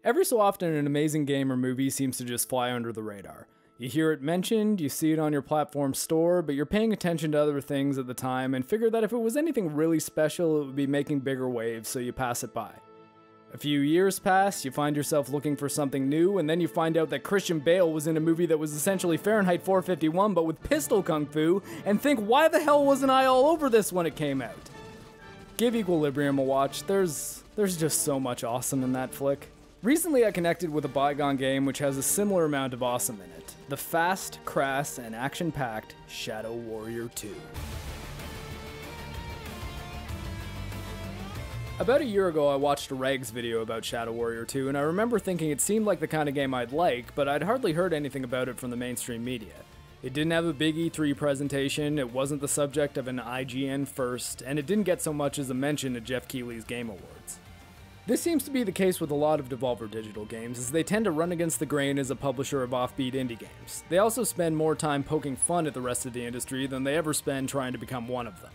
Every so often, an amazing game or movie seems to just fly under the radar. You hear it mentioned, you see it on your platform store, but you're paying attention to other things at the time and figure that if it was anything really special, it would be making bigger waves, so you pass it by. A few years pass, you find yourself looking for something new, and then you find out that Christian Bale was in a movie that was essentially Fahrenheit 451 but with pistol kung fu, and think, why the hell wasn't I all over this when it came out? Give Equilibrium a watch, there's just so much awesome in that flick. Recently I connected with a bygone game which has a similar amount of awesome in it. The fast, crass, and action-packed Shadow Warrior 2. About a year ago I watched a Regs video about Shadow Warrior 2 and I remember thinking it seemed like the kind of game I'd like, but I'd hardly heard anything about it from the mainstream media. It didn't have a big E3 presentation, it wasn't the subject of an IGN first, and it didn't get so much as a mention at Jeff Keighley's Game Awards. This seems to be the case with a lot of Devolver Digital games, as they tend to run against the grain as a publisher of offbeat indie games. They also spend more time poking fun at the rest of the industry than they ever spend trying to become one of them.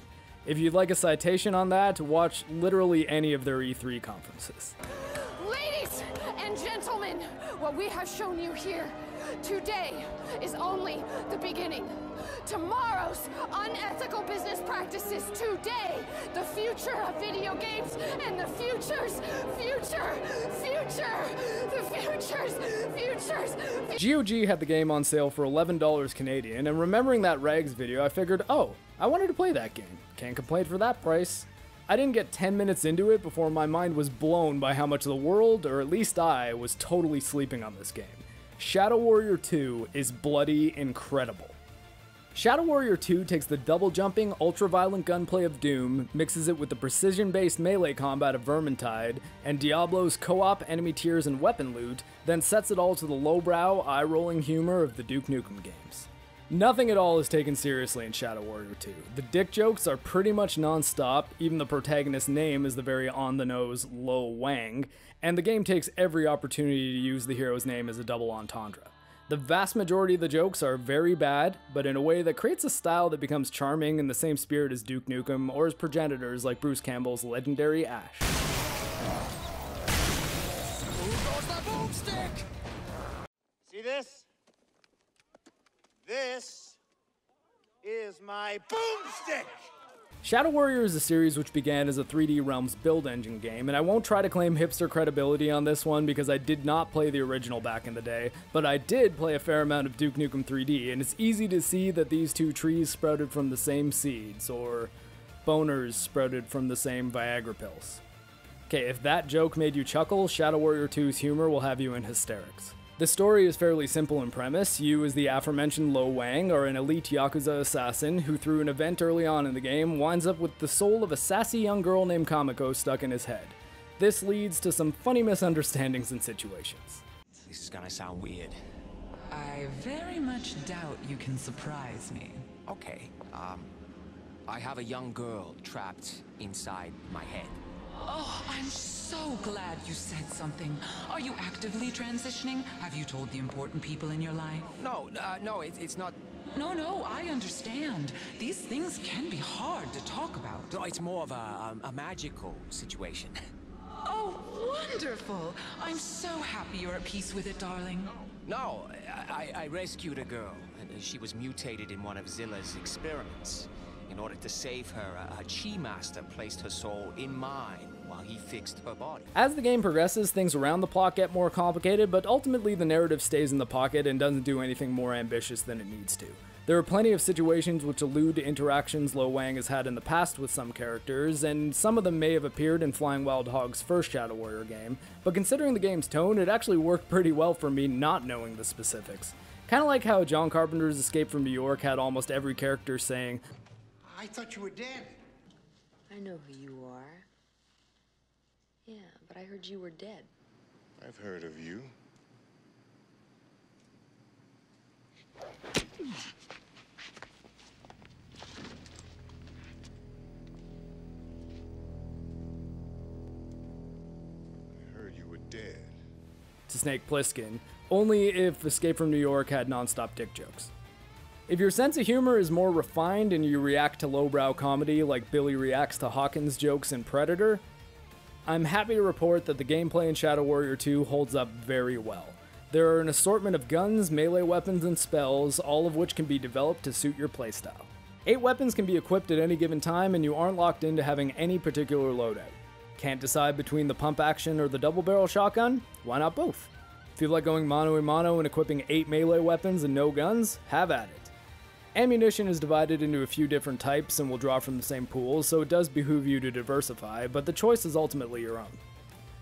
If you'd like a citation on that, watch literally any of their E3 conferences. Ladies and gentlemen, what we have shown you here today is only the beginning. Tomorrow's unethical business practices today, the future of video games, and the futures. GOG had the game on sale for $11 Canadian, and remembering that Rags video, I figured, oh, I wanted to play that game. Can't complain for that price. I didn't get 10 minutes into it before my mind was blown by how much the world, or at least I, was totally sleeping on this game. Shadow Warrior 2 is bloody incredible. Shadow Warrior 2 takes the double-jumping, ultra-violent gunplay of Doom, mixes it with the precision-based melee combat of Vermintide, and Diablo's co-op, enemy tiers, and weapon loot, then sets it all to the lowbrow, eye-rolling humor of the Duke Nukem games. Nothing at all is taken seriously in Shadow Warrior 2. The dick jokes are pretty much non-stop, even the protagonist's name is the very on-the-nose Lo Wang, and the game takes every opportunity to use the hero's name as a double entendre. The vast majority of the jokes are very bad, but in a way that creates a style that becomes charming in the same spirit as Duke Nukem or his progenitors like Bruce Campbell's legendary Ash. Who goes the boomstick? See this? This is my boomstick! Shadow Warrior is a series which began as a 3D Realms build engine game, and I won't try to claim hipster credibility on this one because I did not play the original back in the day, but I did play a fair amount of Duke Nukem 3D, and it's easy to see that these two trees sprouted from the same seeds, or boners sprouted from the same Viagra pills. Okay, if that joke made you chuckle, Shadow Warrior 2's humor will have you in hysterics. The story is fairly simple in premise. You, as the aforementioned Lo Wang, are an elite Yakuza assassin who, through an event early on in the game, winds up with the soul of a sassy young girl named Kamiko stuck in his head. This leads to some funny misunderstandings and situations. This is gonna sound weird. I very much doubt you can surprise me. Okay, I have a young girl trapped inside my head. Oh, I'm so glad you said something. Are you actively transitioning? Have you told the important people in your life? No, it's not... No, I understand. These things can be hard to talk about. No, it's more of a magical situation. Oh, wonderful. I'm so happy you're at peace with it, darling. No, I rescued a girl, and she was mutated in one of Zilla's experiments. In order to save her, a Chi Master placed her soul in mine while he fixed her body. As the game progresses, things around the plot get more complicated, but ultimately the narrative stays in the pocket and doesn't do anything more ambitious than it needs to. There are plenty of situations which allude to interactions Lo Wang has had in the past with some characters, and some of them may have appeared in Flying Wild Hog's first Shadow Warrior game, but considering the game's tone, it actually worked pretty well for me not knowing the specifics. Kinda like how John Carpenter's Escape from New York had almost every character saying, I thought you were dead. I know who you are. Yeah, but I heard you were dead. I've heard of you. I heard you were dead. To Snake Plissken, only if Escape from New York had non-stop dick jokes. If your sense of humor is more refined and you react to lowbrow comedy like Billy reacts to Hawkins jokes in Predator, I'm happy to report that the gameplay in Shadow Warrior 2 holds up very well. There are an assortment of guns, melee weapons, and spells, all of which can be developed to suit your playstyle. 8 weapons can be equipped at any given time, and you aren't locked into having any particular loadout. Can't decide between the pump action or the double barrel shotgun? Why not both? Feel like going mano a mano and equipping 8 melee weapons and no guns? Have at it. Ammunition is divided into a few different types and will draw from the same pools, so it does behoove you to diversify, but the choice is ultimately your own.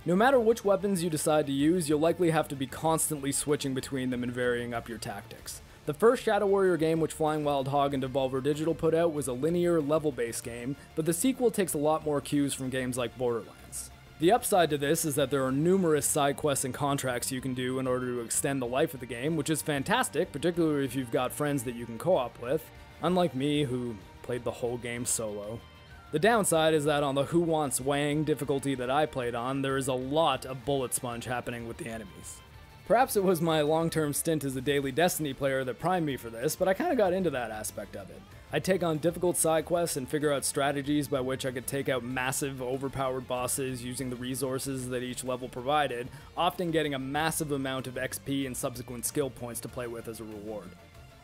No matter which weapons you decide to use, you'll likely have to be constantly switching between them and varying up your tactics. The first Shadow Warrior game which Flying Wild Hog and Devolver Digital put out was a linear, level-based game, but the sequel takes a lot more cues from games like Borderlands. The upside to this is that there are numerous side quests and contracts you can do in order to extend the life of the game, which is fantastic, particularly if you've got friends that you can co-op with, unlike me, who played the whole game solo. The downside is that on the Who Wants Wang difficulty that I played on, there is a lot of bullet sponge happening with the enemies. Perhaps it was my long-term stint as a daily Destiny player that primed me for this, but I kinda got into that aspect of it. I'd take on difficult side quests and figure out strategies by which I could take out massive, overpowered bosses using the resources that each level provided, often getting a massive amount of XP and subsequent skill points to play with as a reward.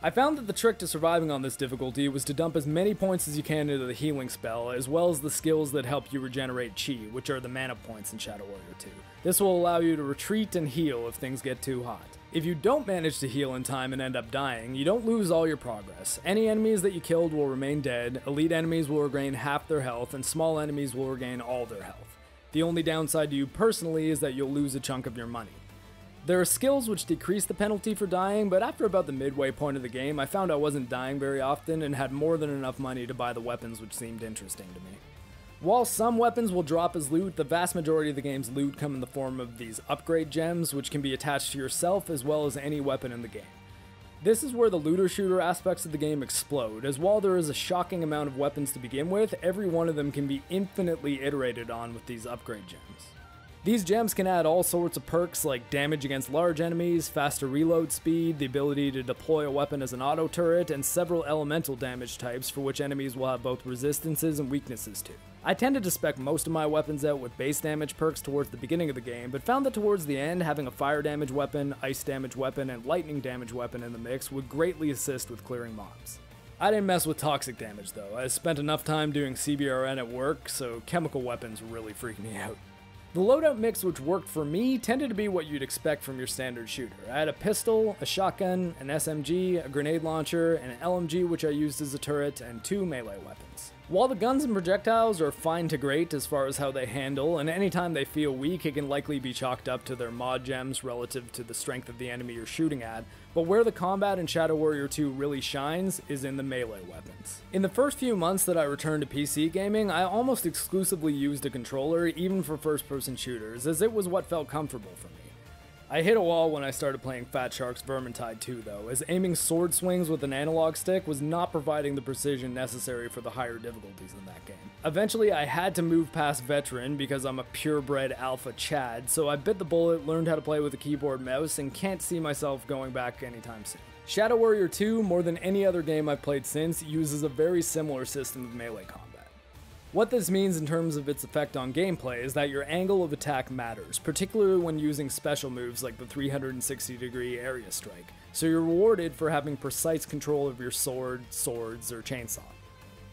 I found that the trick to surviving on this difficulty was to dump as many points as you can into the healing spell, as well as the skills that help you regenerate chi, which are the mana points in Shadow Warrior 2. This will allow you to retreat and heal if things get too hot. If you don't manage to heal in time and end up dying, you don't lose all your progress. Any enemies that you killed will remain dead, elite enemies will regain half their health, and small enemies will regain all their health. The only downside to you personally is that you'll lose a chunk of your money. There are skills which decrease the penalty for dying, but after about the midway point of the game, I found I wasn't dying very often and had more than enough money to buy the weapons which seemed interesting to me. While some weapons will drop as loot, the vast majority of the game's loot come in the form of these upgrade gems, which can be attached to yourself as well as any weapon in the game. This is where the looter-shooter aspects of the game explode, as while there is a shocking amount of weapons to begin with, every one of them can be infinitely iterated on with these upgrade gems. These gems can add all sorts of perks like damage against large enemies, faster reload speed, the ability to deploy a weapon as an auto turret, and several elemental damage types for which enemies will have both resistances and weaknesses to. I tended to spec most of my weapons out with base damage perks towards the beginning of the game, but found that towards the end, having a fire damage weapon, ice damage weapon, and lightning damage weapon in the mix would greatly assist with clearing mobs. I didn't mess with toxic damage though. I spent enough time doing CBRN at work, so chemical weapons really freaked me out. The loadout mix which worked for me tended to be what you'd expect from your standard shooter. I had a pistol, a shotgun, an SMG, a grenade launcher, and an LMG which I used as a turret, and 2 melee weapons. While the guns and projectiles are fine to great as far as how they handle, and anytime they feel weak it can likely be chalked up to their mod gems relative to the strength of the enemy you're shooting at, but where the combat in Shadow Warrior 2 really shines is in the melee weapons. In the first few months that I returned to PC gaming, I almost exclusively used a controller even for first-person shooters, as it was what felt comfortable for me. I hit a wall when I started playing Fat Shark's Vermintide 2 though, as aiming sword swings with an analog stick was not providing the precision necessary for the higher difficulties in that game. Eventually I had to move past Veteran because I'm a purebred alpha Chad, so I bit the bullet, learned how to play with a keyboard mouse, and can't see myself going back anytime soon. Shadow Warrior 2, more than any other game I've played since, uses a very similar system of melee combat. What this means in terms of its effect on gameplay is that your angle of attack matters, particularly when using special moves like the 360-degree area strike, so you're rewarded for having precise control of your sword, swords, or chainsaw.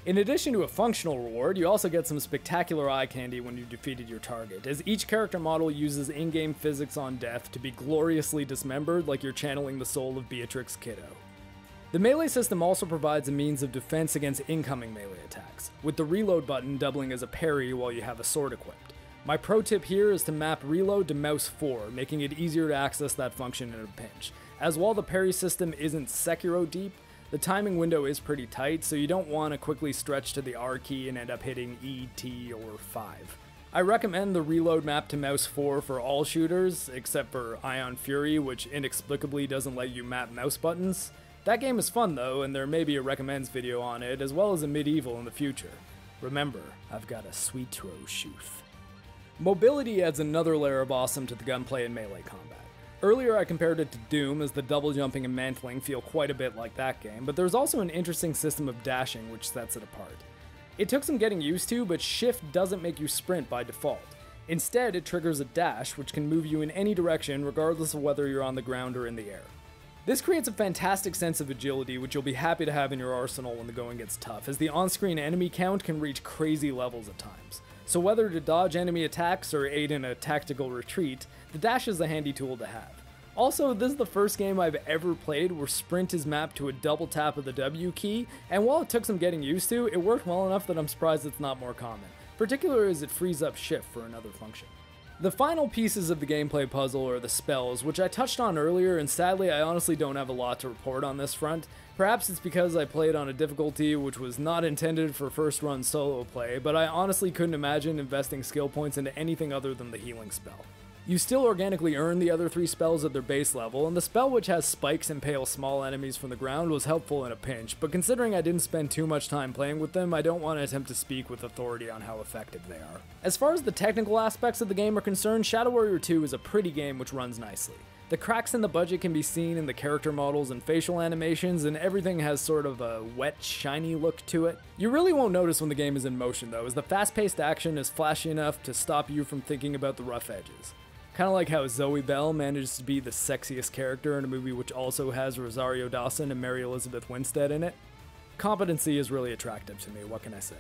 In addition to a functional reward, you also get some spectacular eye candy when you've defeated your target, as each character model uses in-game physics on death to be gloriously dismembered like you're channeling the soul of Beatrix Kiddo. The melee system also provides a means of defense against incoming melee attacks, with the reload button doubling as a parry while you have a sword equipped. My pro tip here is to map reload to mouse 4, making it easier to access that function in a pinch, as while the parry system isn't Sekiro deep, the timing window is pretty tight, so you don't want to quickly stretch to the R key and end up hitting E, T, or 5. I recommend the reload map to mouse 4 for all shooters, except for Ion Fury, which inexplicably doesn't let you map mouse buttons. That game is fun though, and there may be a recommends video on it, as well as a medieval in the future. Remember, I've got a sweet shooth. Mobility adds another layer of awesome to the gunplay and melee combat. Earlier I compared it to Doom, as the double jumping and mantling feel quite a bit like that game, but there's also an interesting system of dashing which sets it apart. It took some getting used to, but shift doesn't make you sprint by default. Instead, it triggers a dash, which can move you in any direction regardless of whether you're on the ground or in the air. This creates a fantastic sense of agility, which you'll be happy to have in your arsenal when the going gets tough, as the on-screen enemy count can reach crazy levels at times. So whether to dodge enemy attacks or aid in a tactical retreat, the dash is a handy tool to have. Also, this is the first game I've ever played where sprint is mapped to a double tap of the W key, and while it took some getting used to, it worked well enough that I'm surprised it's not more common, particularly as it frees up shift for another function. The final pieces of the gameplay puzzle are the spells, which I touched on earlier, and sadly I honestly don't have a lot to report on this front. Perhaps it's because I played on a difficulty which was not intended for first run solo play, but I honestly couldn't imagine investing skill points into anything other than the healing spell. You still organically earn the other 3 spells at their base level, and the spell which has spikes impale small enemies from the ground was helpful in a pinch, but considering I didn't spend too much time playing with them, I don't want to attempt to speak with authority on how effective they are. As far as the technical aspects of the game are concerned, Shadow Warrior 2 is a pretty game which runs nicely. The cracks in the budget can be seen in the character models and facial animations, and everything has sort of a wet, shiny look to it. You really won't notice when the game is in motion though, as the fast-paced action is flashy enough to stop you from thinking about the rough edges. Kind of like how ZOE BELL manages to be the sexiest character in a movie which also has Rosario Dawson and Mary Elizabeth Winstead in it. Competency is really attractive to me, what can I say?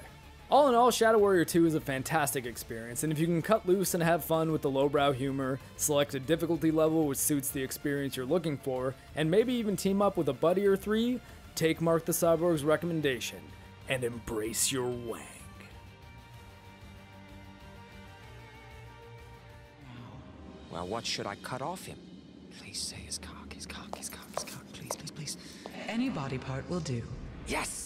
All in all, Shadow Warrior 2 is a fantastic experience, and if you can cut loose and have fun with the lowbrow humor, select a difficulty level which suits the experience you're looking for, and maybe even team up with a buddy or 3, take MarcTheCyborg's recommendation, and embrace your wang. Well, what should I cut off him? Please say his cock, his cock, his cock, his cock. Please, please, please. Any body part will do. Yes!